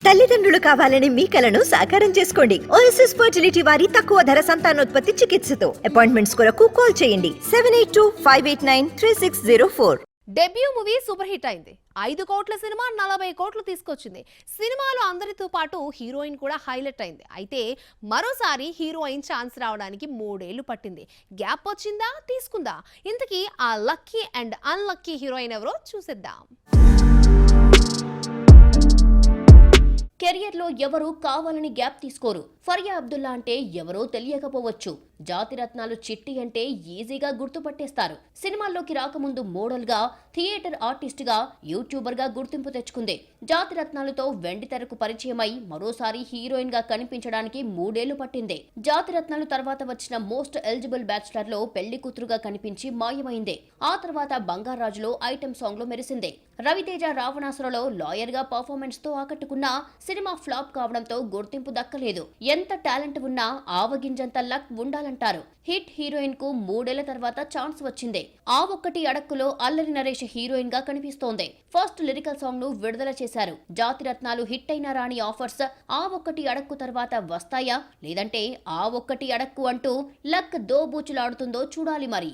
తల్లిదండ్రులు కావాలని మీ కలను సాకారం చేసుకోండి. ఓఎస్ఎస్ ఫర్టిలిటీ వారి తక్కువ ధర సంతానోత్పత్తి చికిత్సతో అపాయింట్మెంట్స్ కొరకు కాల్ చేయండి 7825893604. డెబ్యూ మూవీ సూపర్ హిట్ అయింది. 5 కోట్ల సినిమా 40 కోట్లు తీసుకొచ్చింది. సినిమాలో అందరితో పాటు హీరోయిన్ కూడా హైలైట్ అయింది. అయితే మరోసారి హీరోయిన్ ఛాన్స్ రావడానికి 3 ఏళ్లు పట్టింది. గ్యాప్ వచ్చిందా, తీసుకుందా? ఇంతకీ ఆ లక్కీ అండ్ అన్లక్కీ హీరోయిన్ ఎవరో చూసేద్దాం. కెరియర్లో ఎవరు కావాలని గ్యాప్ తీసుకోరు. ఫరియా అబ్దుల్లా అంటే ఎవరో తెలియకపోవచ్చు. జాతిరత్నాలు చిట్టి అంటే ఈజీగా గుర్తుపట్టేస్తారు. సినిమాల్లోకి రాకముందు మోడల్గా, థియేటర్ ఆర్టిస్ట్గా, యూట్యూబర్గా గుర్తింపు తెచ్చుకుంది. జాతిరత్నాలతో వెండి తెరకు పరిచయమై మరోసారి హీరోయిన్ గా కనిపించడానికి 3 ఏళ్లు పట్టింది. జాతిరత్నాలు తర్వాత వచ్చిన మోస్ట్ ఎలిజిబుల్ బ్యాచ్లర్ లో పెళ్లి కూతురుగా కనిపించి మాయమైంది. ఆ తర్వాత బంగారాజులో ఐటెం సాంగ్ లో మెరిసింది. రవితేజ రావణాసురలో లాయర్ గా పర్ఫార్మెన్స్ తో ఆకట్టుకున్నా సినిమా ఫ్లాప్ కావడంతో గుర్తింపు దక్కలేదు. ఎంత టాలెంట్ ఉన్నా ఆవగింజంత లక్ ఉండాలంటారు. హిట్ హీరోయిన్ కు 3 ఏళ్ల తర్వాత ఛాన్స్ వచ్చింది. ఆ ఒక్కటి అడక్కులో అల్లరి నరేష్ హీరోయిన్ గా కనిపిస్తోంది. ఫస్ట్ లిరికల్ సాంగ్ ను విడుదల చేశారు. జాతిరత్నాలు హిట్ అయిన రాని ఆఫర్స్ ఆ ఒక్కటి అడక్కు తర్వాత వస్తాయా, లేదంటే ఆ ఒక్కటి అడక్కు అంటూ లక్ దోబూచులాడుతుందో చూడాలి మరి.